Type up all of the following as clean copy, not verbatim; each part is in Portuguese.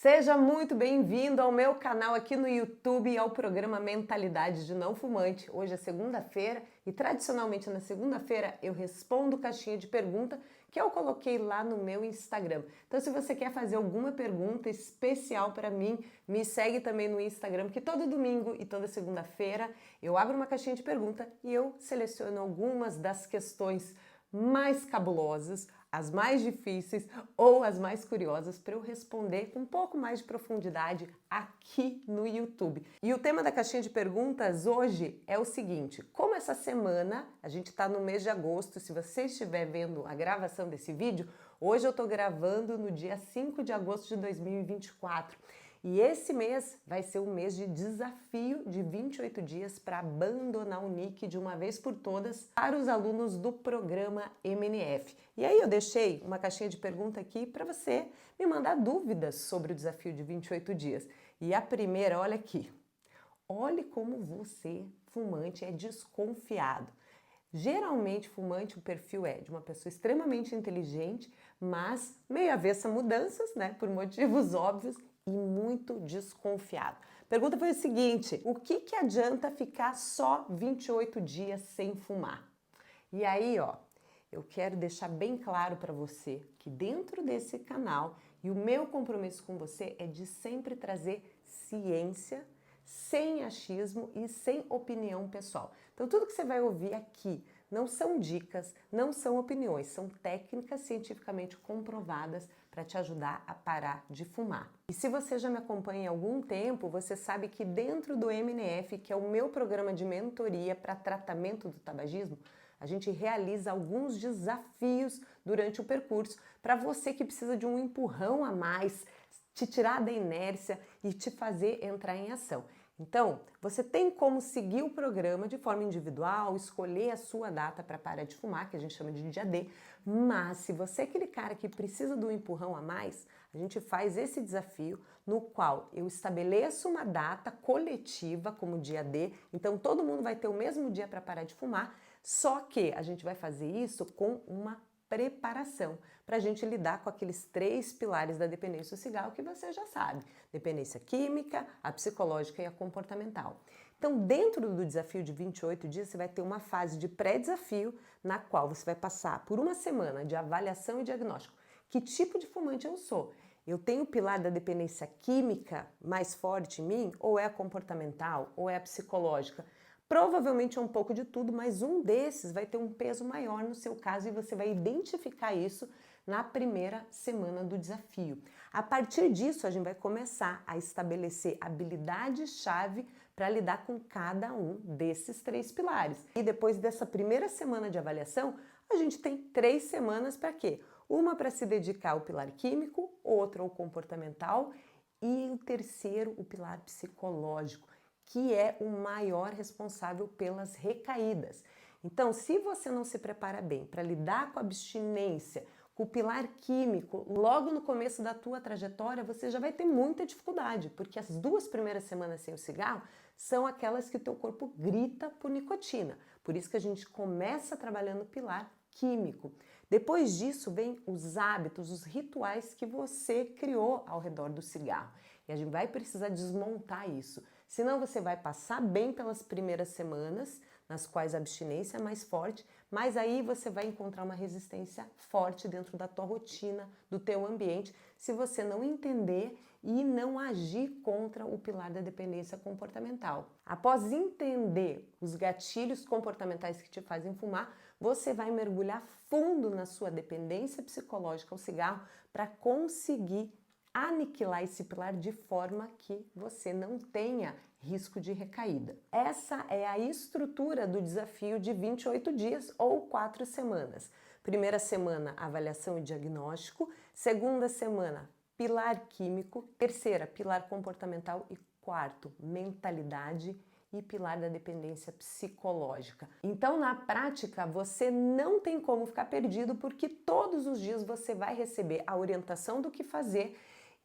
Seja muito bem-vindo ao meu canal aqui no YouTube e ao programa Mentalidade de Não Fumante. Hoje é segunda-feira e tradicionalmente na segunda-feira eu respondo caixinha de pergunta que eu coloquei lá no meu Instagram. Então se você quer fazer alguma pergunta especial para mim, me segue também no Instagram, que todo domingo e toda segunda-feira eu abro uma caixinha de pergunta e eu seleciono algumas das questões mais cabulosas, as mais difíceis ou as mais curiosas para eu responder com um pouco mais de profundidade aqui no YouTube. E o tema da caixinha de perguntas hoje é o seguinte: como essa semana, a gente está no mês de agosto, se você estiver vendo a gravação desse vídeo, hoje eu estou gravando no dia 5 de agosto de 2024. E esse mês vai ser um mês de desafio de 28 dias para abandonar o nick de uma vez por todas para os alunos do programa MNF. E aí eu deixei uma caixinha de pergunta aqui para você me mandar dúvidas sobre o desafio de 28 dias. E a primeira, olha aqui. Olhe como você, fumante, é desconfiado. Geralmente, fumante, o perfil é de uma pessoa extremamente inteligente, mas meio avessa a mudanças, né, por motivos óbvios, e muito desconfiado. A pergunta foi o seguinte: o que adianta ficar só 28 dias sem fumar? E aí, ó, eu quero deixar bem claro para você que dentro desse canal, e o meu compromisso com você é de sempre trazer ciência, sem achismo e sem opinião pessoal. Então tudo que você vai ouvir aqui não são dicas, não são opiniões, são técnicas cientificamente comprovadas para te ajudar a parar de fumar. E se você já me acompanha há algum tempo, você sabe que dentro do MNF, que é o meu programa de mentoria para tratamento do tabagismo, a gente realiza alguns desafios durante o percurso para você que precisa de um empurrão a mais, te tirar da inércia e te fazer entrar em ação. Então, você tem como seguir o programa de forma individual, escolher a sua data para parar de fumar, que a gente chama de dia D, mas se você é aquele cara que precisa do empurrão a mais, a gente faz esse desafio no qual eu estabeleço uma data coletiva como dia D, então todo mundo vai ter o mesmo dia para parar de fumar, só que a gente vai fazer isso com uma preparação para a gente lidar com aqueles 3 pilares da dependência do cigarro que você já sabe: dependência química, a psicológica e a comportamental. Então, dentro do desafio de 28 dias, você vai ter uma fase de pré-desafio na qual você vai passar por uma semana de avaliação e diagnóstico. Que tipo de fumante eu sou? Eu tenho o pilar da dependência química mais forte em mim? Ou é a comportamental? Ou é a psicológica? Provavelmente é um pouco de tudo, mas um desses vai ter um peso maior no seu caso e você vai identificar isso na primeira semana do desafio. A partir disso, a gente vai começar a estabelecer habilidades-chave para lidar com cada um desses 3 pilares. E depois dessa primeira semana de avaliação, a gente tem 3 semanas para quê? Uma para se dedicar ao pilar químico, outra ao comportamental e o terceiro, o pilar psicológico, que é o maior responsável pelas recaídas. Então, se você não se prepara bem para lidar com a abstinência, com o pilar químico, logo no começo da tua trajetória, você já vai ter muita dificuldade, porque as 2 primeiras semanas sem o cigarro são aquelas que o teu corpo grita por nicotina. Por isso que a gente começa trabalhando o pilar químico. Depois disso vem os hábitos, os rituais que você criou ao redor do cigarro. E a gente vai precisar desmontar isso. Senão você vai passar bem pelas primeiras semanas, nas quais a abstinência é mais forte, mas aí você vai encontrar uma resistência forte dentro da tua rotina, do teu ambiente, se você não entender e não agir contra o pilar da dependência comportamental. Após entender os gatilhos comportamentais que te fazem fumar, você vai mergulhar fundo na sua dependência psicológica ao cigarro para conseguir aniquilar esse pilar de forma que você não tenha risco de recaída. Essa é a estrutura do desafio de 28 dias ou 4 semanas. Primeira semana, avaliação e diagnóstico. Segunda semana, pilar químico. Terceira, pilar comportamental. E quarto, mentalidade e pilar da dependência psicológica. Então, na prática, você não tem como ficar perdido, porque todos os dias você vai receber a orientação do que fazer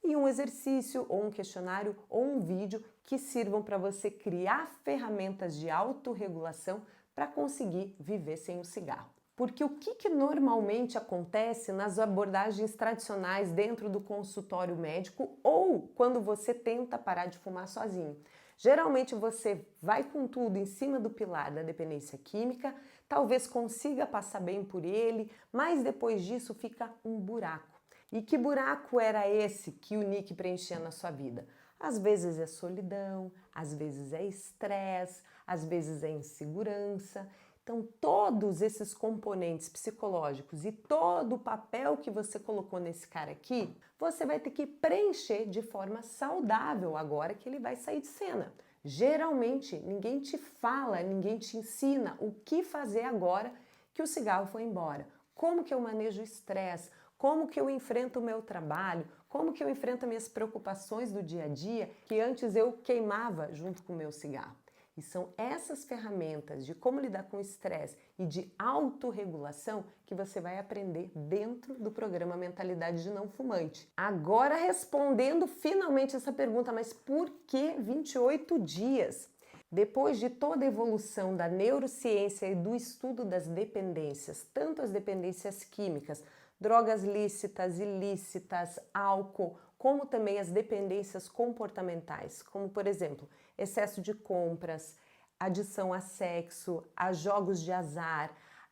e um exercício, ou um questionário, ou um vídeo que sirvam para você criar ferramentas de autorregulação para conseguir viver sem o cigarro. Porque o que normalmente acontece nas abordagens tradicionais dentro do consultório médico ou quando você tenta parar de fumar sozinho? Geralmente você vai com tudo em cima do pilar da dependência química, talvez consiga passar bem por ele, mas depois disso fica um buraco. E que buraco era esse que o Nick preenchia na sua vida? Às vezes é solidão, às vezes é estresse, às vezes é insegurança. Então, todos esses componentes psicológicos e todo o papel que você colocou nesse cara aqui, você vai ter que preencher de forma saudável agora que ele vai sair de cena. Geralmente, ninguém te fala, ninguém te ensina o que fazer agora que o cigarro foi embora. Como que eu manejo o estresse? Como que eu enfrento o meu trabalho? Como que eu enfrento as minhas preocupações do dia a dia que antes eu queimava junto com o meu cigarro? E são essas ferramentas de como lidar com o estresse e de autorregulação que você vai aprender dentro do programa Mentalidade de Não Fumante. Agora respondendo finalmente essa pergunta, mas por que 28 dias? Depois de toda a evolução da neurociência e do estudo das dependências, tanto as dependências químicas, drogas lícitas, ilícitas, álcool, como também as dependências comportamentais, como por exemplo, excesso de compras, adição a sexo, a jogos de azar,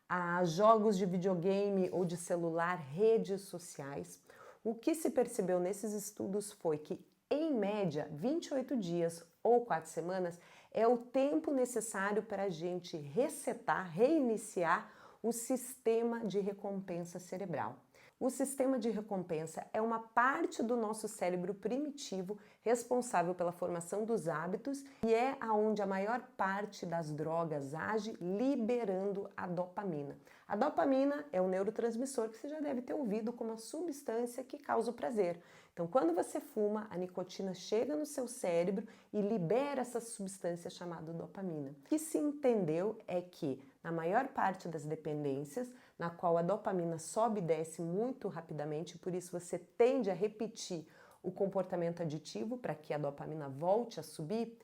a jogos de videogame ou de celular, redes sociais. O que se percebeu nesses estudos foi que, em média, 28 dias ou 4 semanas é o tempo necessário para a gente resetar, reiniciar o sistema de recompensa cerebral. O sistema de recompensa é uma parte do nosso cérebro primitivo responsável pela formação dos hábitos e é aonde a maior parte das drogas age, liberando a dopamina. A dopamina é um neurotransmissor que você já deve ter ouvido como a substância que causa o prazer. Então, quando você fuma, a nicotina chega no seu cérebro e libera essa substância chamada dopamina. O que se entendeu é que, na maior parte das dependências, na qual a dopamina sobe e desce muito rapidamente, por isso você tende a repetir o comportamento aditivo para que a dopamina volte a subir,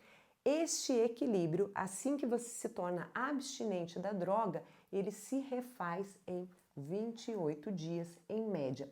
este equilíbrio, assim que você se torna abstinente da droga, ele se refaz em 28 dias em média.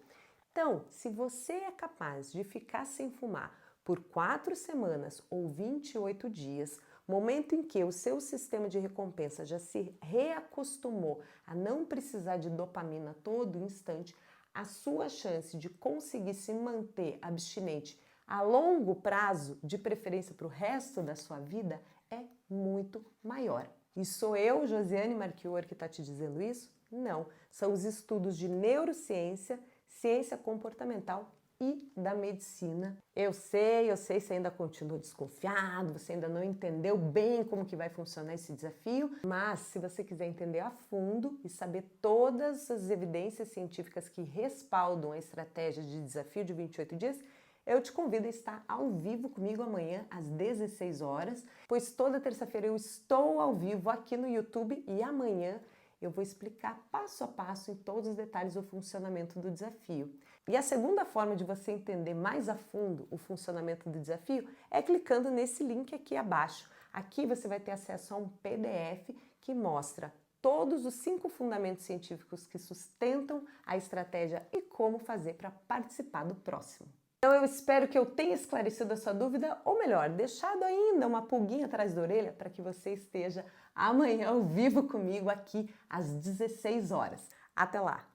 Então, se você é capaz de ficar sem fumar por 4 semanas ou 28 dias, momento em que o seu sistema de recompensa já se reacostumou a não precisar de dopamina a todo instante, a sua chance de conseguir se manter abstinente a longo prazo, de preferência para o resto da sua vida, é muito maior. E sou eu, Josiane Marchior, que está te dizendo isso? Não, são os estudos de neurociência, ciência comportamental e da medicina. Eu sei, você ainda continua desconfiado, você ainda não entendeu bem como que vai funcionar esse desafio, mas se você quiser entender a fundo e saber todas as evidências científicas que respaldam a estratégia de desafio de 28 dias, eu te convido a estar ao vivo comigo amanhã às 16 horas, pois toda terça-feira eu estou ao vivo aqui no YouTube e amanhã eu vou explicar passo a passo em todos os detalhes o funcionamento do desafio. E a segunda forma de você entender mais a fundo o funcionamento do desafio é clicando nesse link aqui abaixo. Aqui você vai ter acesso a um PDF que mostra todos os 5 fundamentos científicos que sustentam a estratégia e como fazer para participar do próximo. Então eu espero que eu tenha esclarecido a sua dúvida, ou melhor, deixado ainda uma pulguinha atrás da orelha para que você esteja amanhã ao vivo comigo aqui às 16 horas. Até lá!